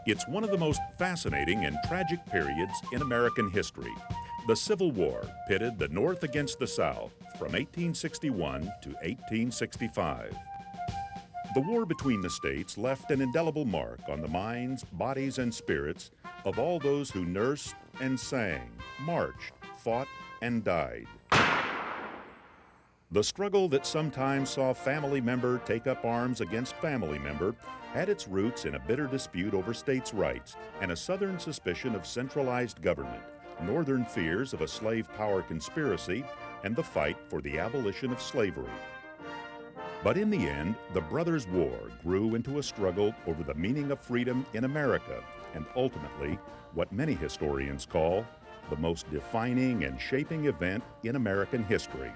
It's one of the most fascinating and tragic periods in American history. The Civil War pitted the North against the South from 1861 to 1865. The war between the states left an indelible mark on the minds, bodies, and spirits of all those who nursed and sang, marched, fought, and died. The struggle that sometimes saw family member take up arms against family member had its roots in a bitter dispute over states' rights and a Southern suspicion of centralized government, Northern fears of a slave power conspiracy, and the fight for the abolition of slavery. But in the end, the Brothers' War grew into a struggle over the meaning of freedom in America, and ultimately, what many historians call the most defining and shaping event in American history.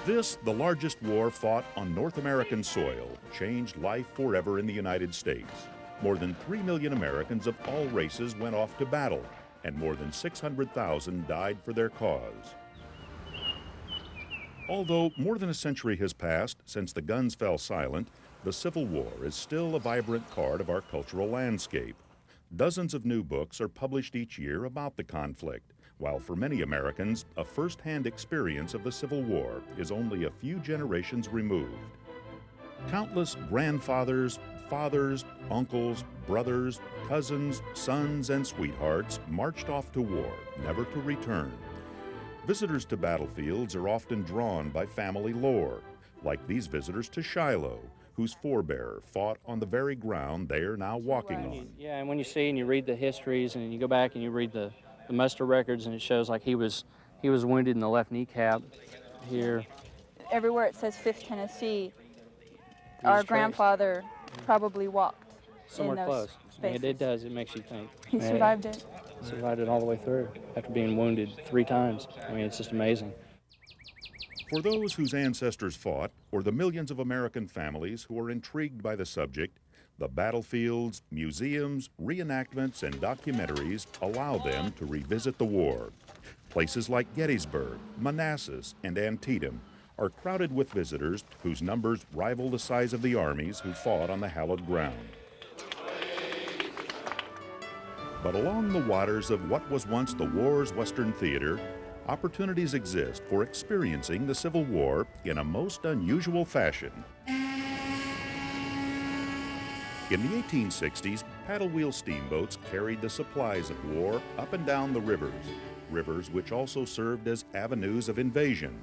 This, the largest war fought on North American soil, changed life forever in the United States. More than 3 million Americans of all races went off to battle, and more than 600,000 died for their cause. Although more than a century has passed since the guns fell silent, the Civil War is still a vibrant part of our cultural landscape. Dozens of new books are published each year about the conflict, while for many Americans, a first-hand experience of the Civil War is only a few generations removed. Countless grandfathers, fathers, uncles, brothers, cousins, sons, and sweethearts marched off to war, never to return. Visitors to battlefields are often drawn by family lore, like these visitors to Shiloh, whose forebear fought on the very ground they are now walking on. Yeah, and when you see and you read the histories and you go back and you read the muster records, and it shows like he was wounded in the left kneecap here. Everywhere it says 5th Tennessee, our grandfather probably walked somewhere in those close. spaces. It does. It makes you think. He survived it. Survived it all the way through after being wounded 3 times. I mean, it's just amazing. For those whose ancestors fought, or the millions of American families who are intrigued by the subject, the battlefields, museums, reenactments, and documentaries allow them to revisit the war. Places like Gettysburg, Manassas, and Antietam are crowded with visitors whose numbers rival the size of the armies who fought on the hallowed ground. But along the waters of what was once the war's Western theater, opportunities exist for experiencing the Civil War in a most unusual fashion. In the 1860s, paddlewheel steamboats carried the supplies of war up and down the rivers which also served as avenues of invasion.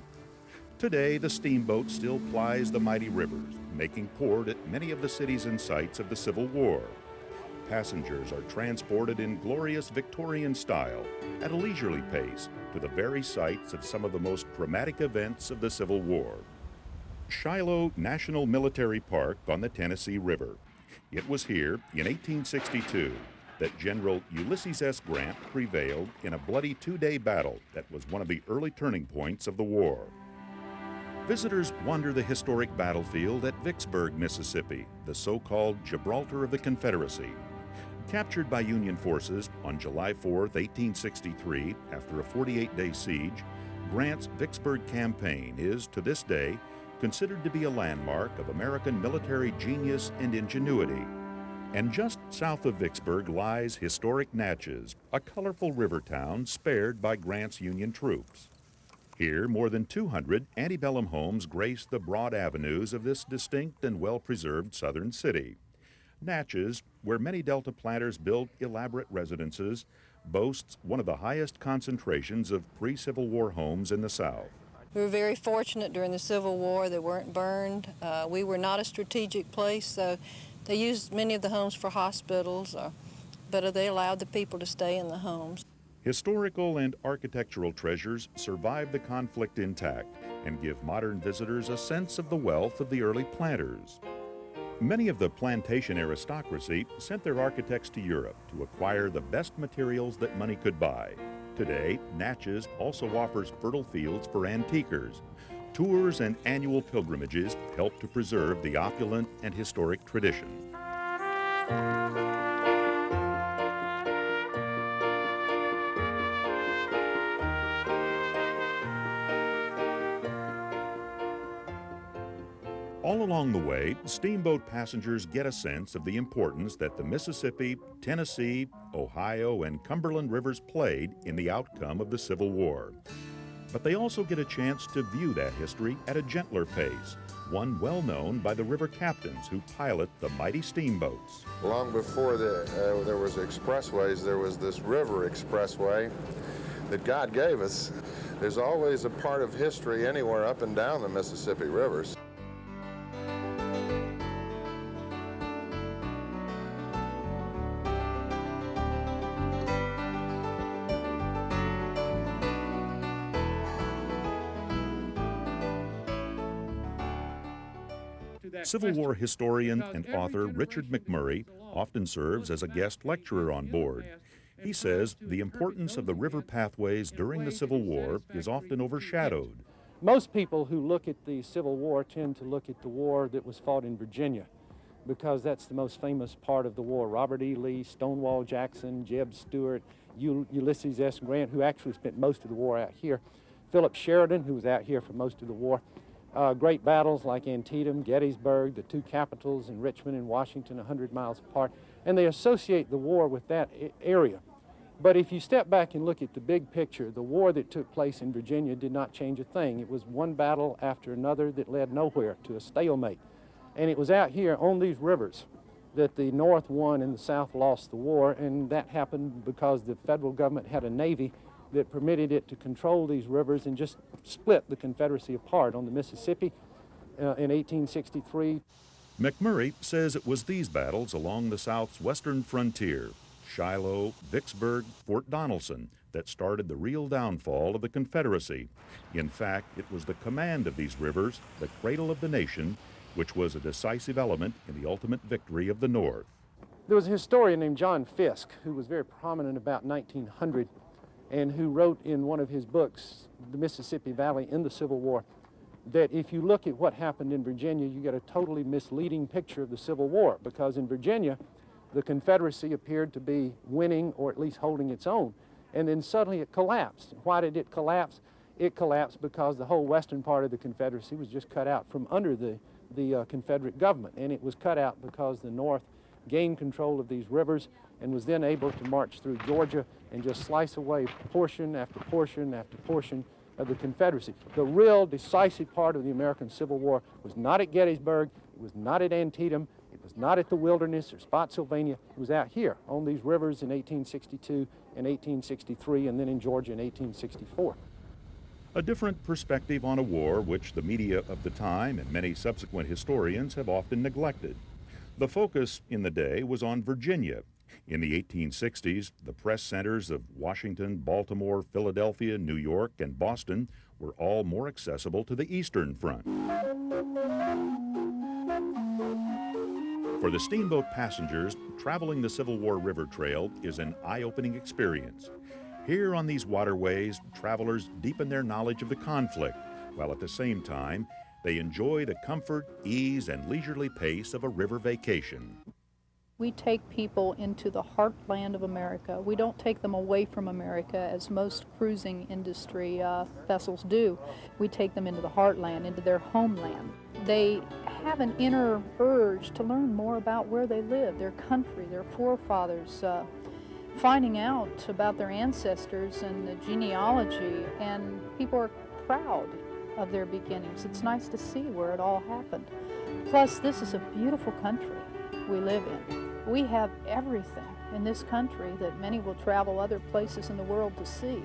Today, the steamboat still plies the mighty rivers, making port at many of the cities and sites of the Civil War. Passengers are transported in glorious Victorian style at a leisurely pace to the very sites of some of the most dramatic events of the Civil War. Shiloh National Military Park on the Tennessee River. It was here in 1862 that General Ulysses S. Grant prevailed in a bloody 2-day battle that was one of the early turning points of the war. Visitors wander the historic battlefield at Vicksburg, Mississippi, the so-called Gibraltar of the Confederacy. Captured by Union forces on July 4, 1863, after a 48-day siege, Grant's Vicksburg campaign is, to this day, considered to be a landmark of American military genius and ingenuity. And just south of Vicksburg lies historic Natchez, a colorful river town spared by Grant's Union troops. Here, more than 200 antebellum homes grace the broad avenues of this distinct and well-preserved southern city. Natchez, where many Delta planters built elaborate residences, boasts one of the highest concentrations of pre-Civil War homes in the South. We were very fortunate during the Civil War. They weren't burned. We were not a strategic place, so they used many of the homes for hospitals, but they allowed the people to stay in the homes. Historical and architectural treasures survive the conflict intact and give modern visitors a sense of the wealth of the early planters. Many of the plantation aristocracy sent their architects to Europe to acquire the best materials that money could buy. Today, Natchez also offers fertile fields for antiquers. Tours and annual pilgrimages help to preserve the opulent and historic tradition. All Along the way, steamboat passengers get a sense of the importance that the Mississippi, Tennessee, Ohio, and Cumberland rivers played in the outcome of the Civil War. But they also get a chance to view that history at a gentler pace, one well known by the river captains who pilot the mighty steamboats. Long before there was expressways, there was this river expressway that God gave us. There's always a part of history anywhere up and down the Mississippi rivers. Civil War historian and author Richard McMurray often serves as a guest lecturer on board. He says the importance of the river pathways during the Civil War is often overshadowed. Most people who look at the Civil War tend to look at the war that was fought in Virginia, because that's the most famous part of the war. Robert E. Lee, Stonewall Jackson, Jeb Stuart, Ulysses S. Grant, who actually spent most of the war out here, Philip Sheridan, who was out here for most of the war. Great battles like Antietam, Gettysburg, the two capitals in Richmond and Washington, 100 miles apart, and they associate the war with that area. But if you step back and look at the big picture, the war that took place in Virginia did not change a thing. It was one battle after another that led nowhere, to a stalemate. And it was out here on these rivers that the North won and the South lost the war, and that happened because the federal government had a navy that permitted it to control these rivers and just split the Confederacy apart on the Mississippi in 1863. McMurray says it was these battles along the South's western frontier, Shiloh, Vicksburg, Fort Donelson, that started the real downfall of the Confederacy. In fact, it was the command of these rivers, the cradle of the nation, which was a decisive element in the ultimate victory of the North. There was a historian named John Fiske who was very prominent about 1900 and who wrote in one of his books, The Mississippi Valley in the Civil War, that if you look at what happened in Virginia, you get a totally misleading picture of the Civil War, because in Virginia, the Confederacy appeared to be winning or at least holding its own, and then suddenly it collapsed. Why did it collapse? It collapsed because the whole western part of the Confederacy was just cut out from under the Confederate government, and it was cut out because the North gained control of these rivers and was then able to march through Georgia and just slice away portion after portion after portion of the Confederacy. The real decisive part of the American Civil War was not at Gettysburg, it was not at Antietam, it was not at the Wilderness or Spotsylvania, it was out here on these rivers in 1862 and 1863 and then in Georgia in 1864. A different perspective on a war which the media of the time and many subsequent historians have often neglected. The focus in the day was on Virginia. In the 1860s, the press centers of Washington, Baltimore, Philadelphia, New York, and Boston were all more accessible to the Eastern Front. For the steamboat passengers, traveling the Civil War River Trail is an eye-opening experience. Here on these waterways, travelers deepen their knowledge of the conflict, while at the same time, they enjoy the comfort, ease, and leisurely pace of a river vacation. We take people into the heartland of America. We don't take them away from America as most cruising industry vessels do. We take them into the heartland, into their homeland. They have an inner urge to learn more about where they live, their country, their forefathers, finding out about their ancestors and the genealogy, and people are proud of their beginnings. It's nice to see where it all happened. Plus, this is a beautiful country we live in. We have everything in this country that many will travel other places in the world to see.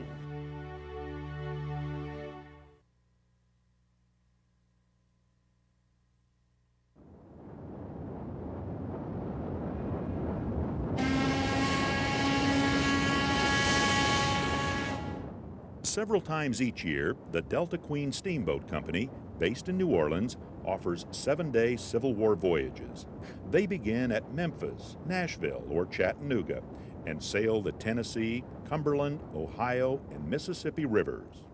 Several times each year, the Delta Queen Steamboat Company, based in New Orleans, offers 7-day Civil War voyages. They begin at Memphis, Nashville, or Chattanooga and sail the Tennessee, Cumberland, Ohio, and Mississippi rivers.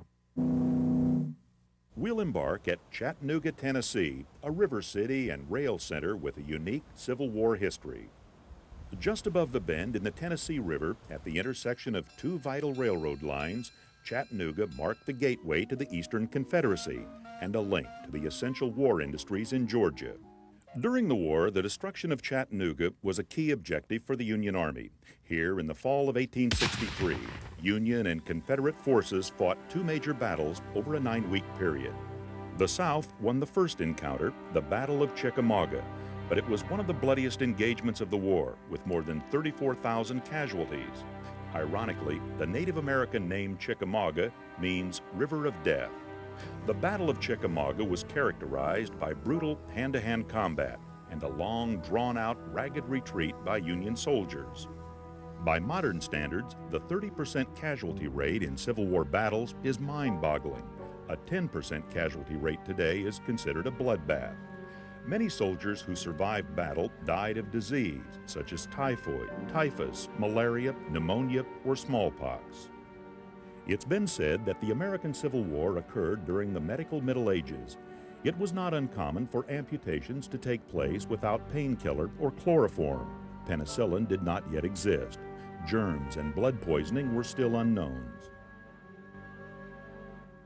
We'll embark at Chattanooga, Tennessee, a river city and rail center with a unique Civil War history. Just above the bend in the Tennessee River, at the intersection of two vital railroad lines, Chattanooga marked the gateway to the Eastern Confederacy and a link to the essential war industries in Georgia. During the war, the destruction of Chattanooga was a key objective for the Union Army. Here, in the fall of 1863, Union and Confederate forces fought two major battles over a 9-week period. The South won the first encounter, the Battle of Chickamauga, but it was one of the bloodiest engagements of the war, with more than 34,000 casualties. Ironically, the Native American name Chickamauga means River of Death. The Battle of Chickamauga was characterized by brutal hand-to-hand combat and a long, drawn-out, ragged retreat by Union soldiers. By modern standards, the 30% casualty rate in Civil War battles is mind-boggling. A 10% casualty rate today is considered a bloodbath. Many soldiers who survived battle died of disease, such as typhoid, typhus, malaria, pneumonia, or smallpox. It's been said that the American Civil War occurred during the medical Middle Ages. It was not uncommon for amputations to take place without painkiller or chloroform. Penicillin did not yet exist. Germs and blood poisoning were still unknowns.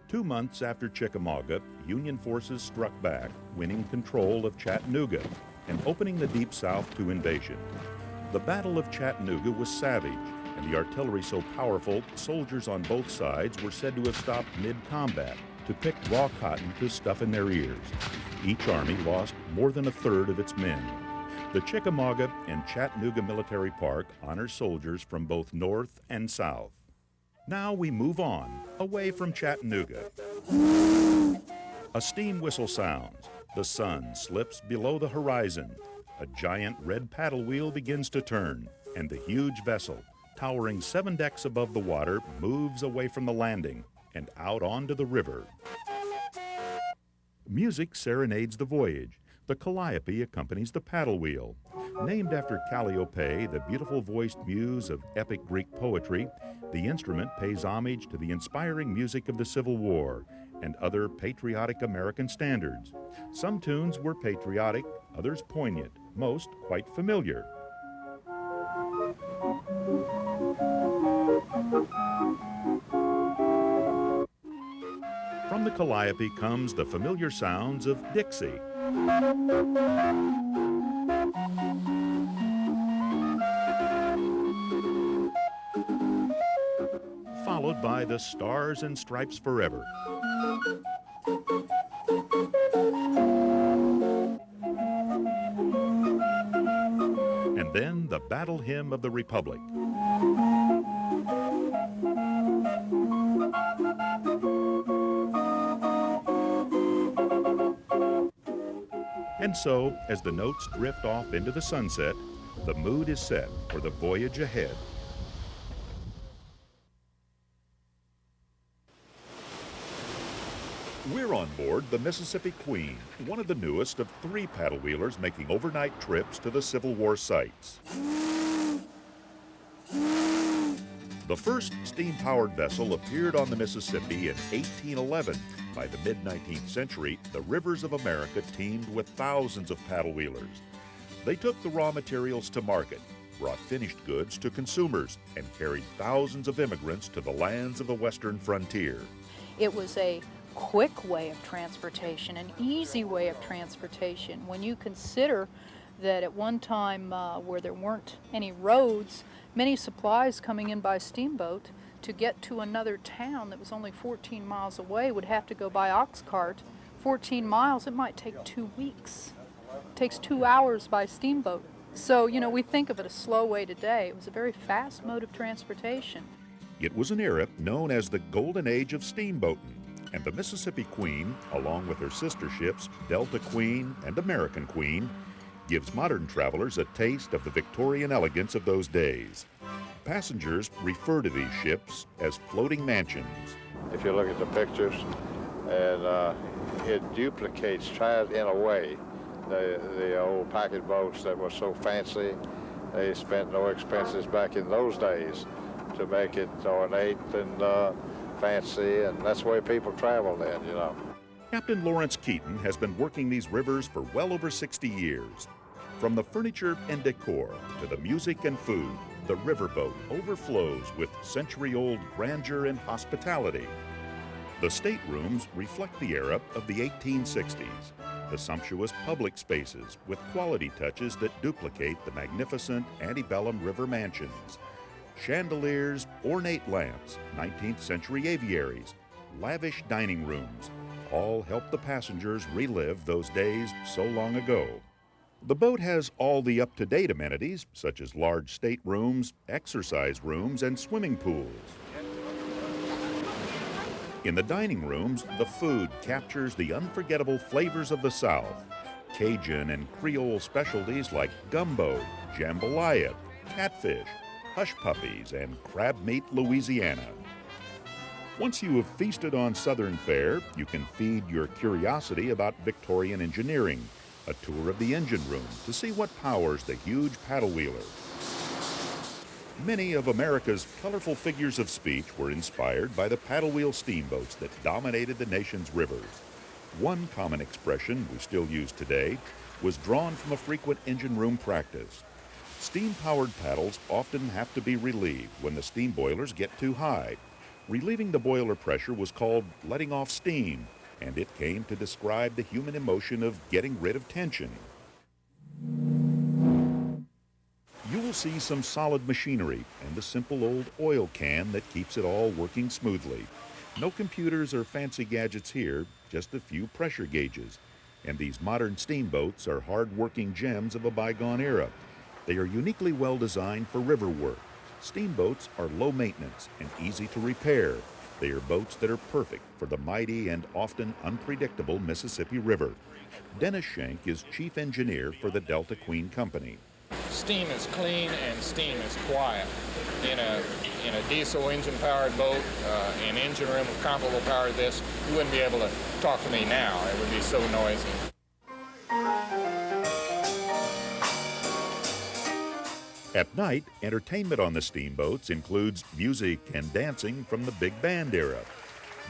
2 months after Chickamauga, Union forces struck back, winning control of Chattanooga and opening the Deep South to invasion. The Battle of Chattanooga was savage, and the artillery so powerful, soldiers on both sides were said to have stopped mid-combat to pick raw cotton to stuff in their ears. Each army lost more than a third of its men. The Chickamauga and Chattanooga Military Park honors soldiers from both North and South. Now we move on, away from Chattanooga. A steam whistle sounds. The sun slips below the horizon. A giant red paddle wheel begins to turn, and the huge vessel, towering 7 decks above the water, moves away from the landing and out onto the river. Music serenades the voyage. The calliope accompanies the paddle wheel. Named after Calliope, the beautiful-voiced muse of epic Greek poetry, the instrument pays homage to the inspiring music of the Civil War and other patriotic American standards. Some tunes were patriotic, others poignant, most quite familiar. From the calliope comes the familiar sounds of Dixie. Followed by the Stars and Stripes Forever. And then the Battle Hymn of the Republic. And so, as the notes drift off into the sunset, the mood is set for the voyage ahead. We're on board the Mississippi Queen, one of the newest of 3 paddle wheelers making overnight trips to the Civil War sites. The first steam-powered vessel appeared on the Mississippi in 1811. By the mid-19th century, the rivers of America teemed with thousands of paddle wheelers. They took the raw materials to market, brought finished goods to consumers, and carried thousands of immigrants to the lands of the western frontier. It was a quick way of transportation, an easy way of transportation. When you consider that at one time where there weren't any roads, many supplies coming in by steamboat to get to another town that was only 14 miles away would have to go by ox cart. 14 miles, it might take 2 weeks. It takes 2 hours by steamboat. So, you know, we think of it a slow way today. It was a very fast mode of transportation. It was an era known as the Golden Age of steamboating, and the Mississippi Queen, along with her sister ships, Delta Queen and American Queen, gives modern travelers a taste of the Victorian elegance of those days. Passengers refer to these ships as floating mansions. If you look at the pictures, and it duplicates, tries in a way, the old packet boats that were so fancy. They spent no expenses back in those days to make it ornate and fancy, and that's the way people traveled then, you know. Captain Lawrence Keaton has been working these rivers for well over 60 years. From the furniture and decor to the music and food, the riverboat overflows with century-old grandeur and hospitality. The staterooms reflect the era of the 1860s, the sumptuous public spaces with quality touches that duplicate the magnificent antebellum river mansions. Chandeliers, ornate lamps, 19th century aviaries, lavish dining rooms, all help the passengers relive those days so long ago. The boat has all the up-to-date amenities, such as large staterooms, exercise rooms, and swimming pools. In the dining rooms, the food captures the unforgettable flavors of the South. Cajun and Creole specialties like gumbo, jambalaya, catfish, hush puppies, and crab meat Louisiana. Once you have feasted on Southern fare, you can feed your curiosity about Victorian engineering, a tour of the engine room to see what powers the huge paddlewheeler. Many of America's colorful figures of speech were inspired by the paddlewheel steamboats that dominated the nation's rivers. One common expression we still use today was drawn from a frequent engine room practice. Steam-powered paddles often have to be relieved when the steam boilers get too high. Relieving the boiler pressure was called letting off steam, and it came to describe the human emotion of getting rid of tension. You will see some solid machinery and a simple old oil can that keeps it all working smoothly. No computers or fancy gadgets here, just a few pressure gauges. And these modern steamboats are hard-working gems of a bygone era. They are uniquely well designed for river work. Steamboats are low maintenance and easy to repair. They are boats that are perfect for the mighty and often unpredictable Mississippi River. Dennis Schenk is chief engineer for the Delta Queen Company. Steam is clean and steam is quiet. In a diesel engine-powered boat, an engine room with comparable power to this, you wouldn't be able to talk to me now. It would be so noisy. At night, entertainment on the steamboats includes music and dancing from the big band era.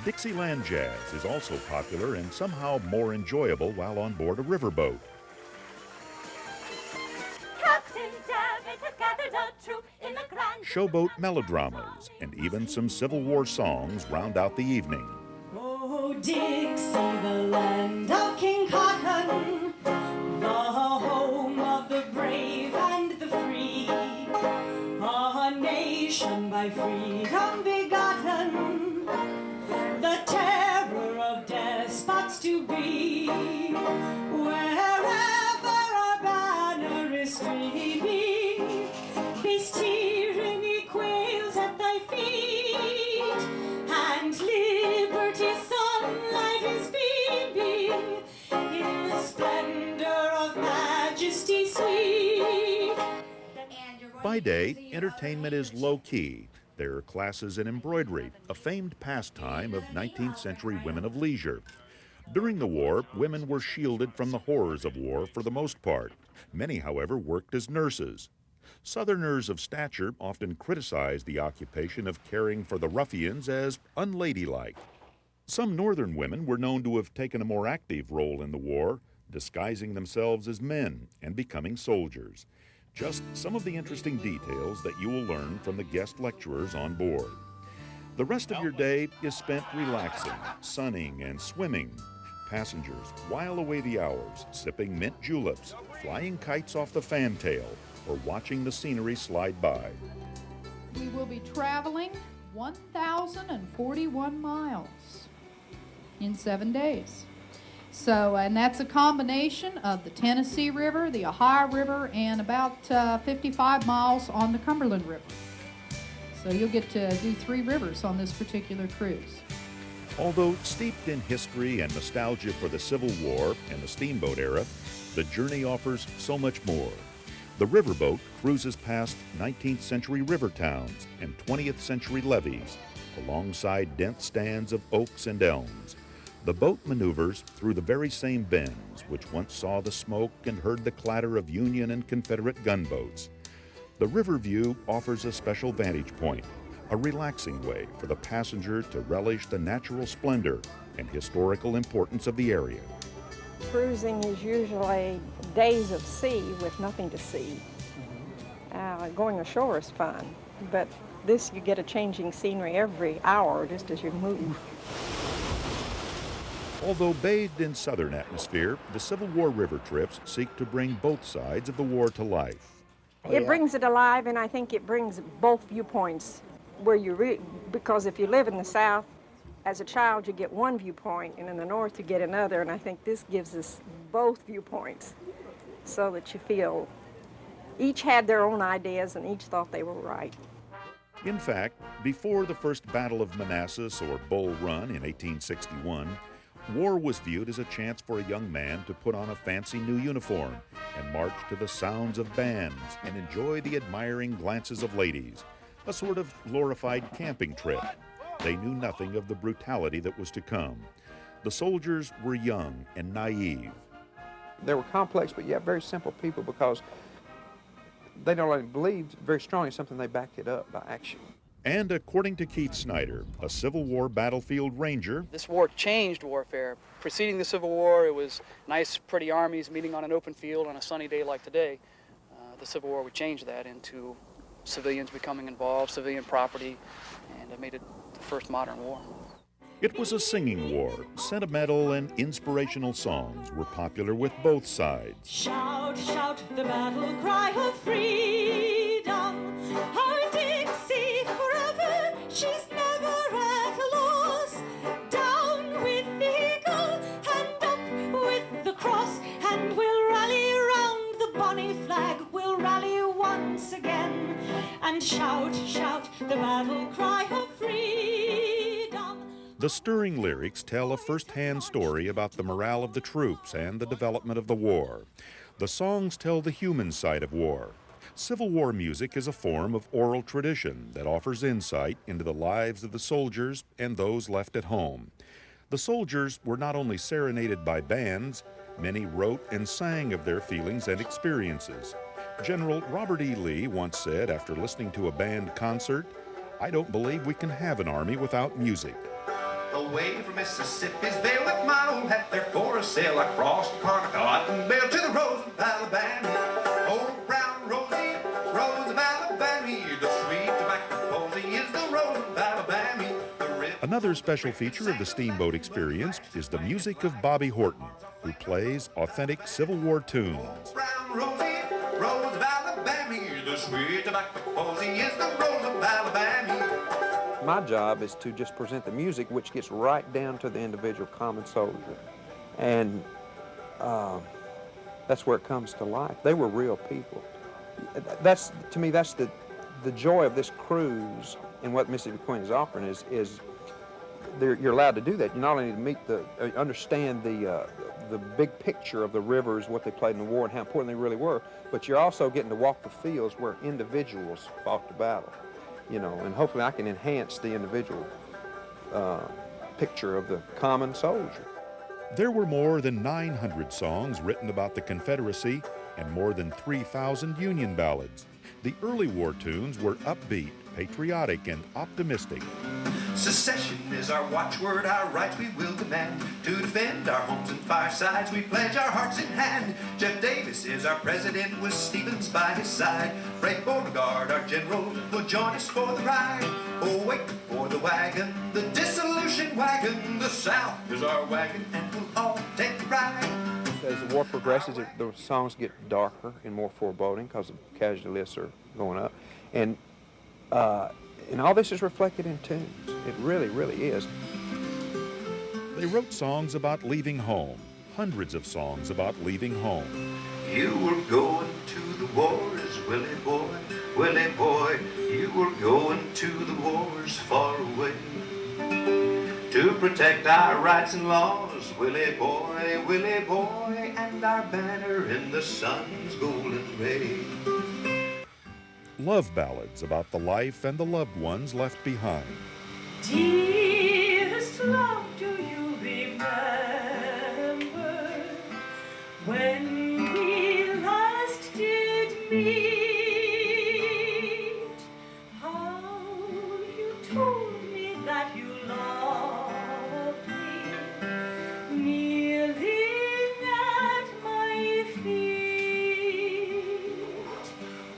Dixieland jazz is also popular and somehow more enjoyable while on board a riverboat. Showboat melodramas and even some Civil War songs round out the evening. Oh, Dixie, the land of King Cotton, the home of the brave and the free, a nation by freedom begotten, the terror of despots to be, wherever our banner is streaming, peace tyranny quails at thy feet, and liberty's sunlight is beaming in the splendor of majesty sweet. By day, entertainment is low-key. There are classes in embroidery, a famed pastime of 19th century women of leisure. During the war, women were shielded from the horrors of war for the most part. Many, however, worked as nurses. Southerners of stature often criticized the occupation of caring for the ruffians as unladylike. Some northern women were known to have taken a more active role in the war, disguising themselves as men and becoming soldiers. Just some of the interesting details that you will learn from the guest lecturers on board. The rest of your day is spent relaxing, sunning, and swimming. Passengers while away the hours, sipping mint juleps, flying kites off the fantail, or watching the scenery slide by. We will be traveling 1,041 miles in 7 days. So, and that's a combination of the Tennessee River, the Ohio River, and about 55 miles on the Cumberland River. So you'll get to do 3 rivers on this particular cruise. Although steeped in history and nostalgia for the Civil War and the steamboat era, the journey offers so much more. The Riverboat cruises past 19th century river towns and 20th century levees, alongside dense stands of oaks and elms. The boat maneuvers through the very same bends which once saw the smoke and heard the clatter of Union and Confederate gunboats. The river view offers a special vantage point, a relaxing way for the passenger to relish the natural splendor and historical importance of the area. Cruising is usually days of sea with nothing to see. Going ashore is fun, but this you get a changing scenery every hour just as you move. Although bathed in Southern atmosphere, the Civil War river trips seek to bring both sides of the war to life. It brings it alive, and I think it brings both viewpoints because if you live in the South, as a child you get one viewpoint, and in the North you get another, and I think this gives us both viewpoints so that you feel each had their own ideas and each thought they were right. In fact, before the First Battle of Manassas or Bull Run in 1861, war was viewed as a chance for a young man to put on a fancy new uniform and march to the sounds of bands and enjoy the admiring glances of ladies, a sort of glorified camping trip. They knew nothing of the brutality that was to come. The soldiers were young and naive. They were complex, but yet very simple people because they not only believed very strongly in something, they backed it up by action. And according to Keith Snyder, a Civil War battlefield ranger, this war changed warfare. Preceding the Civil War, it was nice, pretty armies meeting on an open field on a sunny day like today. The Civil War would change that into civilians becoming involved, civilian property, and it made it the first modern war. It was a singing war. Sentimental and inspirational songs were popular with both sides. Shout, shout the battle cry of freedom. Our Dixie forever, she's never at a loss. Down with the eagle and up with the cross, and we'll rally round the bonny flag. We'll rally once again and shout, shout the battle cry of freedom. The stirring lyrics tell a first-hand story about the morale of the troops and the development of the war. The songs tell the human side of war. Civil War music is a form of oral tradition that offers insight into the lives of the soldiers and those left at home. The soldiers were not only serenaded by bands, many wrote and sang of their feelings and experiences. General Robert E. Lee once said after listening to a band concert, "I don't believe we can have an army without music." Away from Mississippi's Vale with my old hat there for a sail. I crossed the Cotton Belt to the Rose of Alabama. Old brown Rosie, Rose of Alabama. The sweet tobacco posy is the Rose of Alabama. Another special feature of the steamboat experience is the music of Bobby Horton, who plays authentic Civil War tunes. Brown Rosie, Rose of Alabama. The sweet tobacco posy is the Rose of Alabama. My job is to just present the music, which gets right down to the individual common soldier. And that's where it comes to life. They were real people. To me, that's the joy of this cruise, and what Mississippi Queen is offering is you're allowed to do that. You not only need to understand the big picture of the rivers, what they played in the war, and how important they really were, but you're also getting to walk the fields where individuals fought the battle. You know, and hopefully I can enhance the individual picture of the common soldier. There were more than 900 songs written about the Confederacy and more than 3,000 Union ballads. The early war tunes were upbeat, patriotic, and optimistic. Secession is our watchword, our rights we will demand. To defend our homes and firesides, we pledge our hearts in hand. Jeff Davis is our president with Stevens by his side. Fred Beauregard, our general, will join us for the ride. Oh, wait for the wagon, the dissolution wagon. The South is our wagon, and we'll all take the ride. As the war progresses, the songs get darker and more foreboding because the casualty lists are going up. And all this is reflected in tunes. It really, really is. They wrote songs about leaving home, hundreds of songs about leaving home. You were going to the wars, Willie boy, Willie boy. You were going to the wars far away. To protect our rights and laws, Willie boy, and our banner in the sun's golden ray. Love ballads about the life and the loved ones left behind. Dearest love, do you remember when we last did meet? How you told me that you loved me, kneeling at my feet.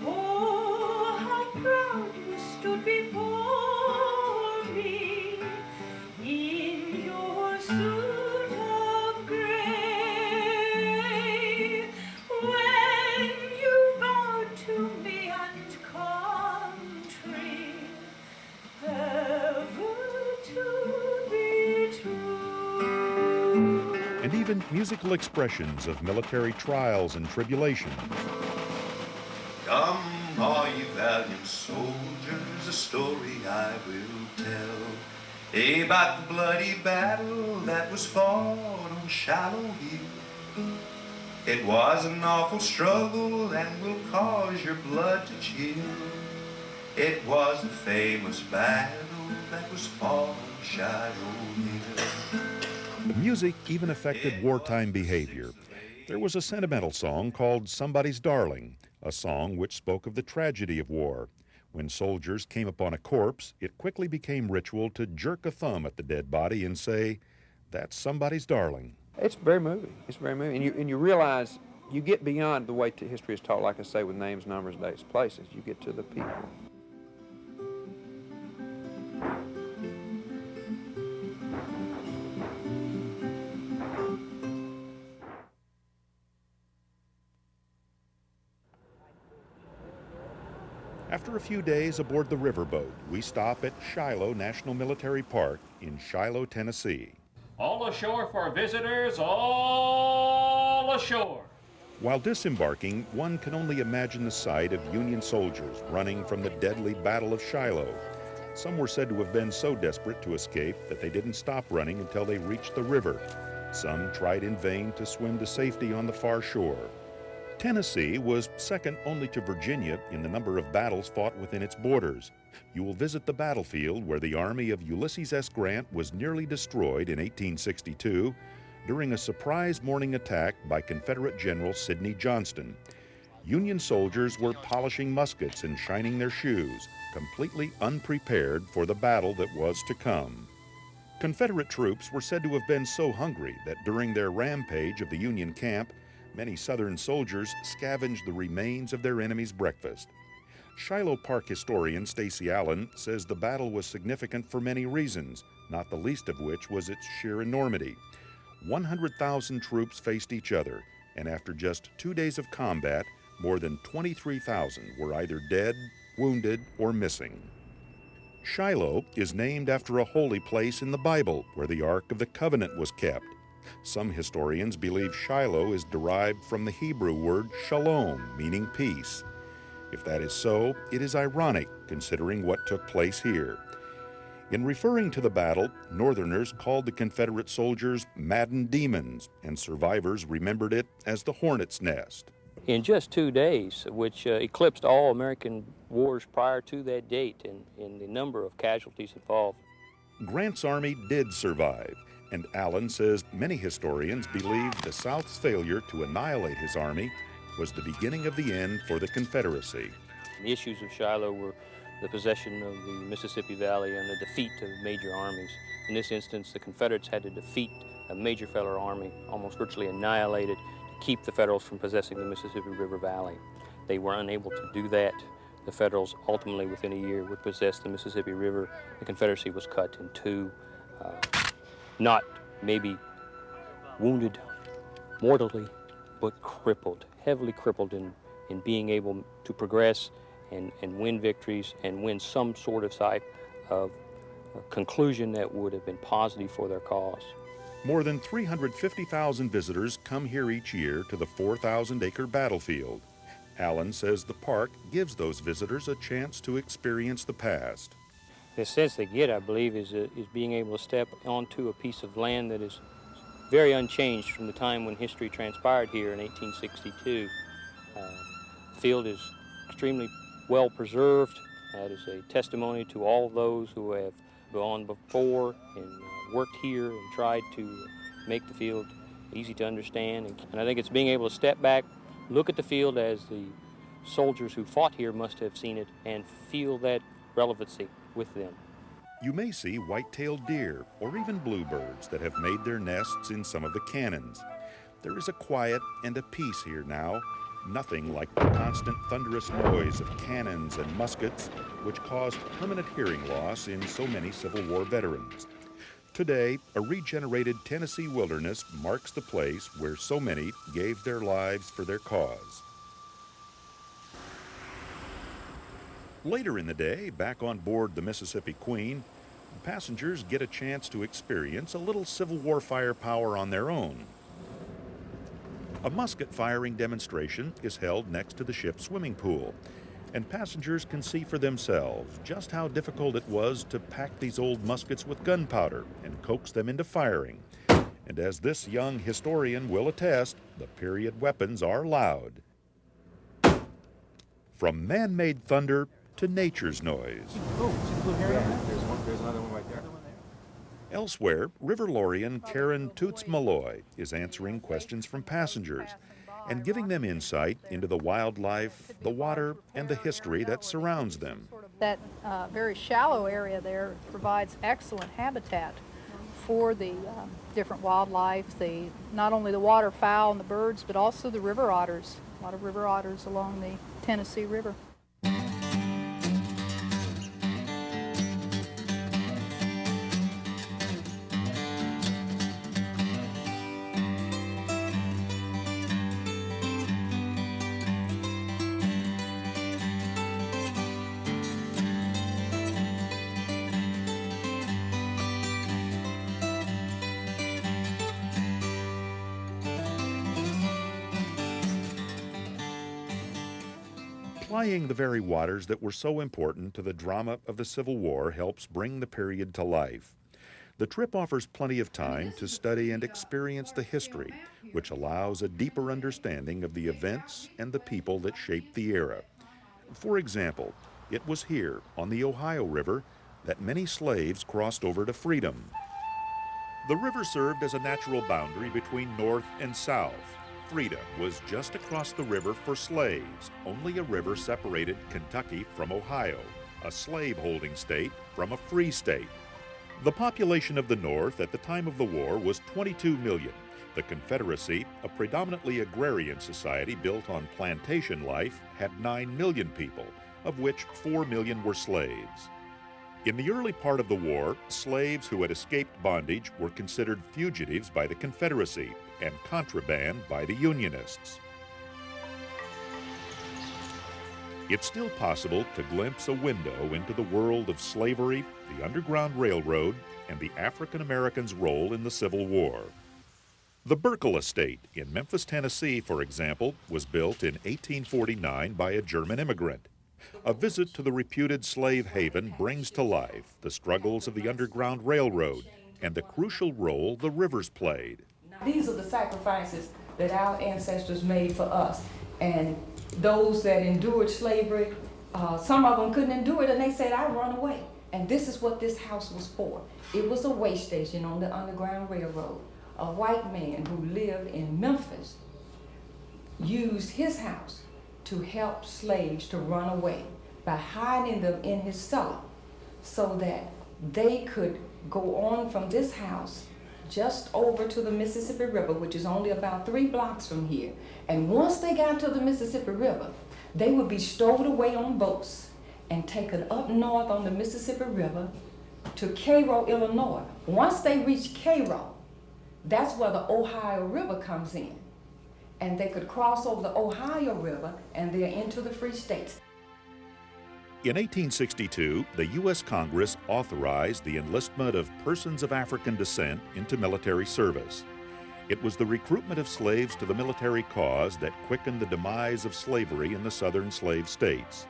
Oh, how proud you stood before me in your and even musical expressions of military trials and tribulations. Come, all you valiant soldiers, a story I will tell, about the bloody battle that was fought on Shiloh Hill. It was an awful struggle and will cause your blood to chill. It was the famous battle that was fought on Shiloh Hill. The music even affected wartime behavior. There was a sentimental song called Somebody's Darling, a song which spoke of the tragedy of war. When soldiers came upon a corpse, it quickly became ritual to jerk a thumb at the dead body and say, "That's somebody's darling." It's very moving. It's very moving. And you realize you get beyond the way history is taught, like I say, with names, numbers, dates, places. You get to the people. After a few days aboard the Riverboat, we stop at Shiloh National Military Park in Shiloh, Tennessee. All ashore for visitors, all ashore. While disembarking, one can only imagine the sight of Union soldiers running from the deadly Battle of Shiloh. Some were said to have been so desperate to escape that they didn't stop running until they reached the river. Some tried in vain to swim to safety on the far shore. Tennessee was second only to Virginia in the number of battles fought within its borders. You will visit the battlefield where the army of Ulysses S. Grant was nearly destroyed in 1862 during a surprise morning attack by Confederate General Sidney Johnston. Union soldiers were polishing muskets and shining their shoes, completely unprepared for the battle that was to come. Confederate troops were said to have been so hungry that during their rampage of the Union camp, many Southern soldiers scavenged the remains of their enemy's breakfast. Shiloh Park historian Stacy Allen says the battle was significant for many reasons, not the least of which was its sheer enormity. 100,000 troops faced each other, and after just 2 days of combat, more than 23,000 were either dead, wounded, or missing. Shiloh is named after a holy place in the Bible where the Ark of the Covenant was kept. Some historians believe Shiloh is derived from the Hebrew word shalom, meaning peace. If that is so, it is ironic considering what took place here. In referring to the battle, Northerners called the Confederate soldiers maddened demons, and survivors remembered it as the hornet's nest. In just 2 days, which eclipsed all American wars prior to that date in the number of casualties involved. Grant's army did survive, and Allen says many historians believe the South's failure to annihilate his army was the beginning of the end for the Confederacy. The issues of Shiloh were the possession of the Mississippi Valley and the defeat of major armies. In this instance, the Confederates had to defeat a major Federal army, almost virtually annihilated, to keep the Federals from possessing the Mississippi River Valley. They were unable to do that. The Federals ultimately, within a year, would possess the Mississippi River. The Confederacy was cut in two, not maybe wounded mortally, but crippled, heavily crippled in being able to progress and win victories and win some sort of type of conclusion that would have been positive for their cause. More than 350,000 visitors come here each year to the 4,000-acre battlefield. Allen says the park gives those visitors a chance to experience the past. The sense they get, I believe, is being able to step onto a piece of land that is very unchanged from the time when history transpired here in 1862. The field is extremely well preserved. That is a testimony to all those who have gone before and worked here and tried to make the field easy to understand. And I think it's being able to step back, look at the field as the soldiers who fought here must have seen it, and feel that relevancy with them. You may see white-tailed deer or even bluebirds that have made their nests in some of the cannons. There is a quiet and a peace here now, nothing like the constant thunderous noise of cannons and muskets, which caused permanent hearing loss in so many Civil War veterans. Today, a regenerated Tennessee wilderness marks the place where so many gave their lives for their cause. Later in the day, back on board the Mississippi Queen, passengers get a chance to experience a little Civil War firepower on their own. A musket firing demonstration is held next to the ship's swimming pool, and passengers can see for themselves just how difficult it was to pack these old muskets with gunpowder and coax them into firing. And as this young historian will attest, the period weapons are loud. From man-made thunder to nature's noise. There's another one right there. Elsewhere, River Lorian Karen Toots-Malloy is answering questions from passengers and giving them insight into the wildlife, the water, and the history that surrounds them. That very shallow area there provides excellent habitat for the different wildlife, not only the waterfowl and the birds, but also the river otters. A lot of river otters along the Tennessee River. Plying the very waters that were so important to the drama of the Civil War helps bring the period to life. The trip offers plenty of time to study and experience the history, which allows a deeper understanding of the events and the people that shaped the era. For example, it was here, on the Ohio River, that many slaves crossed over to freedom. The river served as a natural boundary between North and South. Freedom was just across the river for slaves. Only a river separated Kentucky from Ohio, a slave-holding state from a free state. The population of the North at the time of the war was 22 million. The Confederacy, a predominantly agrarian society built on plantation life, had 9 million people, of which 4 million were slaves. In the early part of the war, slaves who had escaped bondage were considered fugitives by the Confederacy and contraband by the Unionists. It's still possible to glimpse a window into the world of slavery, the Underground Railroad, and the African Americans' role in the Civil War. The Burkle Estate in Memphis, Tennessee, for example, was built in 1849 by a German immigrant. A visit to the reputed slave haven brings to life the struggles of the Underground Railroad and the crucial role the rivers played. These are the sacrifices that our ancestors made for us. And those that endured slavery, some of them couldn't endure it and they said, I'll run away. And this is what this house was for. It was a way station on the Underground Railroad. A white man who lived in Memphis used his house to help slaves to run away by hiding them in his cellar so that they could go on from this house just over to the Mississippi River, which is only about 3 blocks from here. And once they got to the Mississippi River, they would be stowed away on boats and taken up north on the Mississippi River to Cairo, Illinois. Once they reached Cairo, that's where the Ohio River comes in. And they could cross over the Ohio River and they're into the free states. In 1862, the U.S. Congress authorized the enlistment of persons of African descent into military service. It was the recruitment of slaves to the military cause that quickened the demise of slavery in the southern slave states.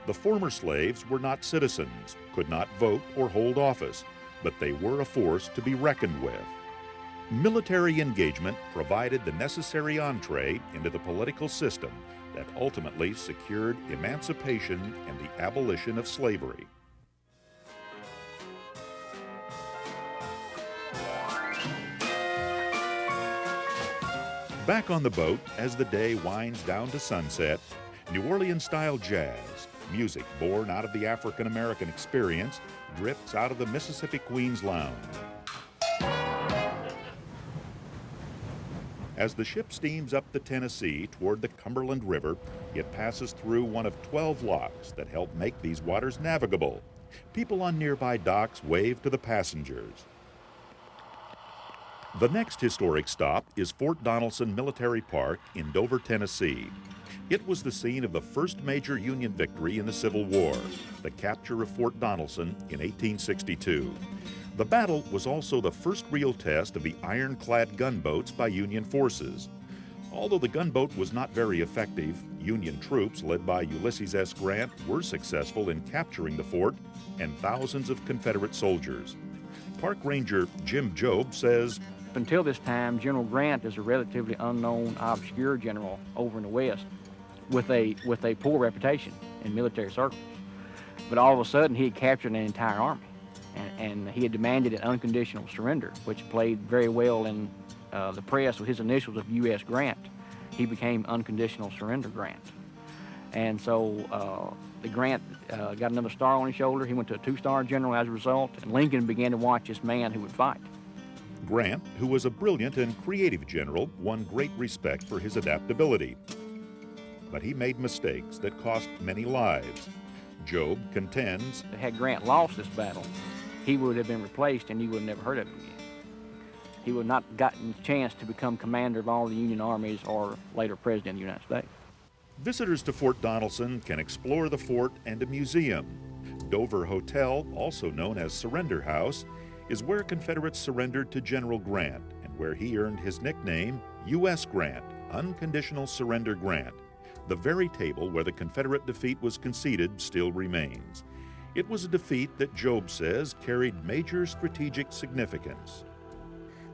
The former slaves were not citizens, could not vote or hold office, but they were a force to be reckoned with. Military engagement provided the necessary entree into the political system that ultimately secured emancipation and the abolition of slavery. Back on the boat, as the day winds down to sunset, New Orleans-style jazz, music born out of the African American experience, drifts out of the Mississippi Queen's Lounge. As the ship steams up the Tennessee toward the Cumberland River, it passes through one of 12 locks that help make these waters navigable. People on nearby docks wave to the passengers. The next historic stop is Fort Donelson Military Park in Dover, Tennessee. It was the scene of the first major Union victory in the Civil War, the capture of Fort Donelson in 1862. The battle was also the first real test of the ironclad gunboats by Union forces. Although the gunboat was not very effective, Union troops led by Ulysses S. Grant were successful in capturing the fort and thousands of Confederate soldiers. Park Ranger Jim Job says, until this time, General Grant is a relatively unknown, obscure general over in the West with a poor reputation in military circles. But all of a sudden, he had captured an entire army, and he had demanded an unconditional surrender, which played very well in the press with his initials of U.S. Grant. He became Unconditional Surrender Grant. And so the Grant got another star on his shoulder. He went to a 2-star general as a result, and Lincoln began to watch this man who would fight. Grant, who was a brilliant and creative general, won great respect for his adaptability. But he made mistakes that cost many lives. Job contends, had Grant lost this battle, he would have been replaced and you would have never heard of him again. He would not have gotten the chance to become commander of all the Union armies or later president of the United States. Visitors to Fort Donelson can explore the fort and a museum. Dover Hotel, also known as Surrender House, is where Confederates surrendered to General Grant and where he earned his nickname, U.S. Grant, Unconditional Surrender Grant. The very table where the Confederate defeat was conceded still remains. It was a defeat that Job says carried major strategic significance.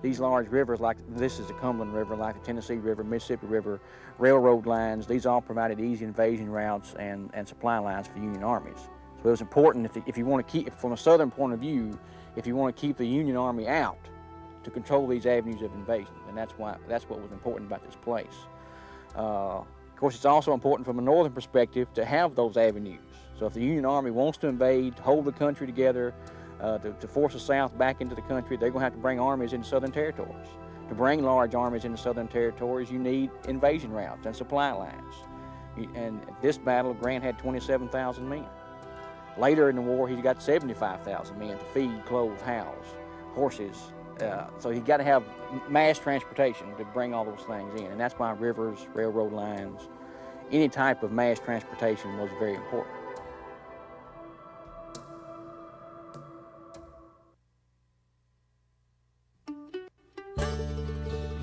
These large rivers, like this is the Cumberland River, like the Tennessee River, Mississippi River, railroad lines, these all provided easy invasion routes and supply lines for Union armies. So it was important, if you want to keep, from a southern point of view, if you want to keep the Union Army out, to control these avenues of invasion, and that's what was important about this place. Of course, it's also important from a northern perspective to have those avenues. So if the Union Army wants to invade, hold the country together, to force the South back into the country, they're going to have to bring armies into southern territories. To bring large armies into southern territories, you need invasion routes and supply lines. And at this battle, Grant had 27,000 men. Later in the war, he's got 75,000 men to feed, clothe, house, horses. So he's got to have mass transportation to bring all those things in. And that's why rivers, railroad lines, any type of mass transportation was very important.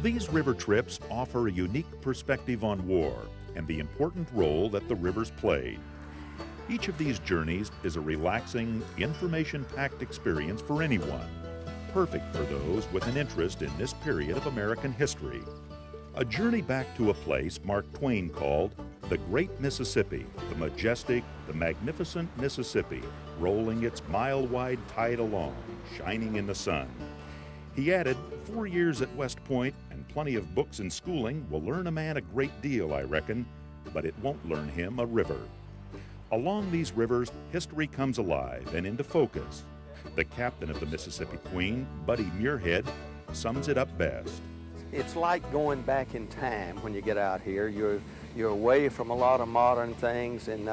These river trips offer a unique perspective on war and the important role that the rivers played. Each of these journeys is a relaxing, information-packed experience for anyone, perfect for those with an interest in this period of American history. A journey back to a place Mark Twain called the Great Mississippi, the majestic, the magnificent Mississippi, rolling its mile-wide tide along, shining in the sun. He added, 4 years at West Point and plenty of books and schooling will learn a man a great deal, I reckon, but it won't learn him a river. Along these rivers, history comes alive and into focus. The captain of the Mississippi Queen, Buddy Muirhead, sums it up best. It's like going back in time when you get out here. You're away from a lot of modern things, and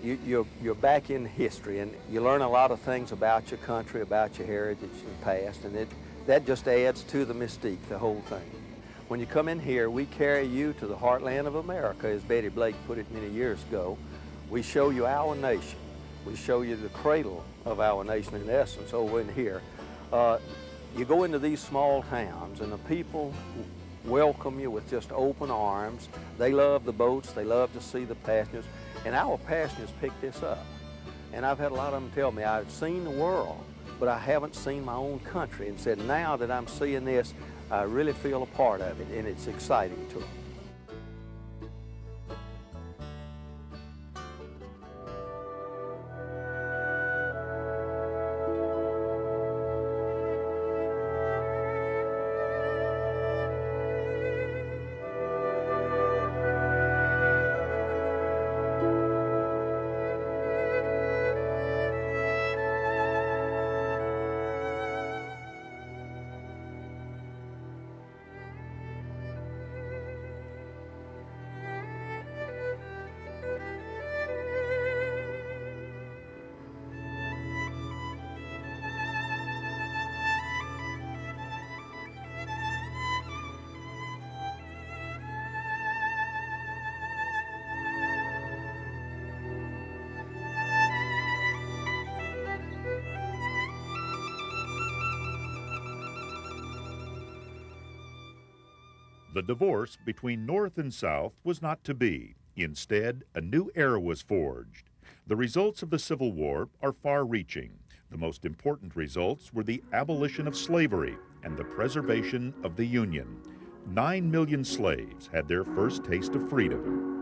you're back in history, and you learn a lot of things about your country, about your heritage and past, and that just adds to the mystique, the whole thing. When you come in here, we carry you to the heartland of America, as Betty Blake put it many years ago. We show you our nation. We show you the cradle of our nation, in essence, over in here. You go into these small towns, and the people welcome you with just open arms. They love the boats. They love to see the passengers. And our passengers pick this up. And I've had a lot of them tell me, I've seen the world, but I haven't seen my own country, and said, now that I'm seeing this, I really feel a part of it, and it's exciting to them. The divorce between North and South was not to be. Instead, a new era was forged. The results of the Civil War are far-reaching. The most important results were the abolition of slavery and the preservation of the Union. 9 million slaves had their first taste of freedom.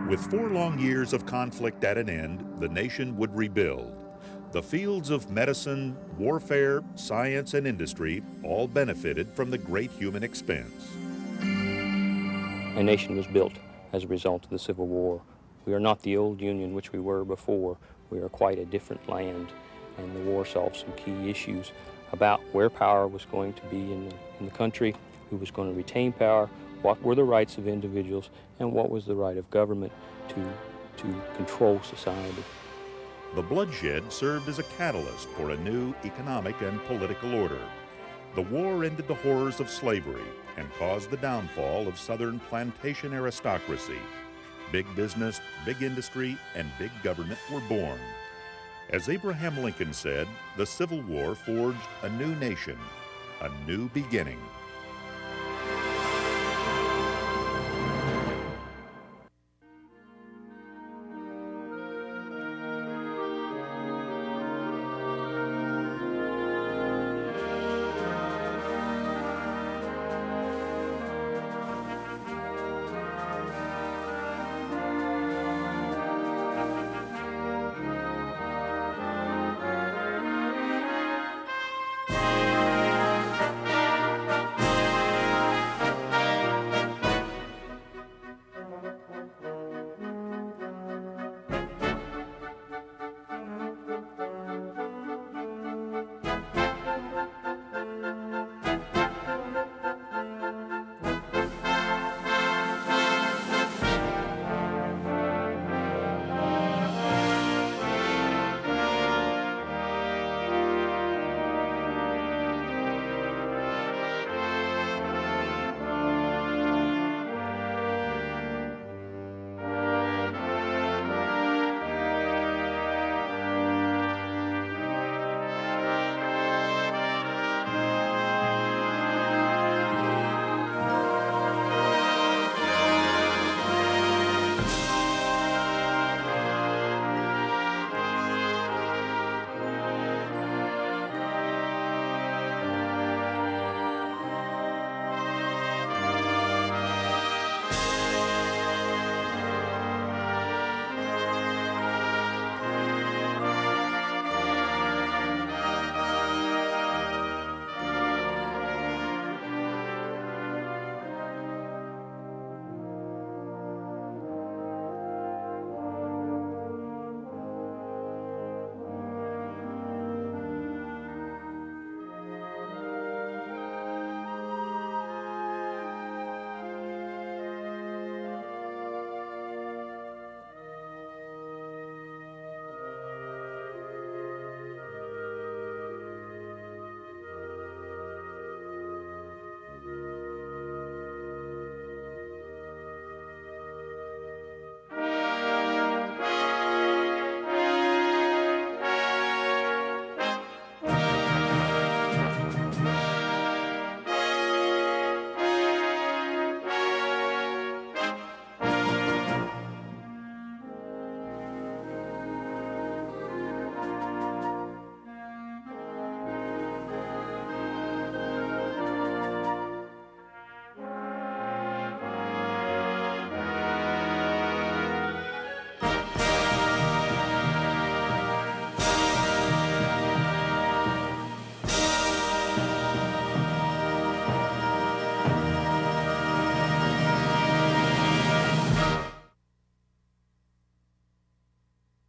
With 4 long years of conflict at an end, the nation would rebuild. The fields of medicine, warfare, science, and industry all benefited from the great human expense. A nation was built as a result of the Civil War. We are not the old Union which we were before. We are quite a different land, and the war solved some key issues about where power was going to be in the country, who was going to retain power, what were the rights of individuals, and what was the right of government to control society. The bloodshed served as a catalyst for a new economic and political order. The war ended the horrors of slavery and caused the downfall of Southern plantation aristocracy. Big business, big industry, and big government were born. As Abraham Lincoln said, the Civil War forged a new nation, a new beginning.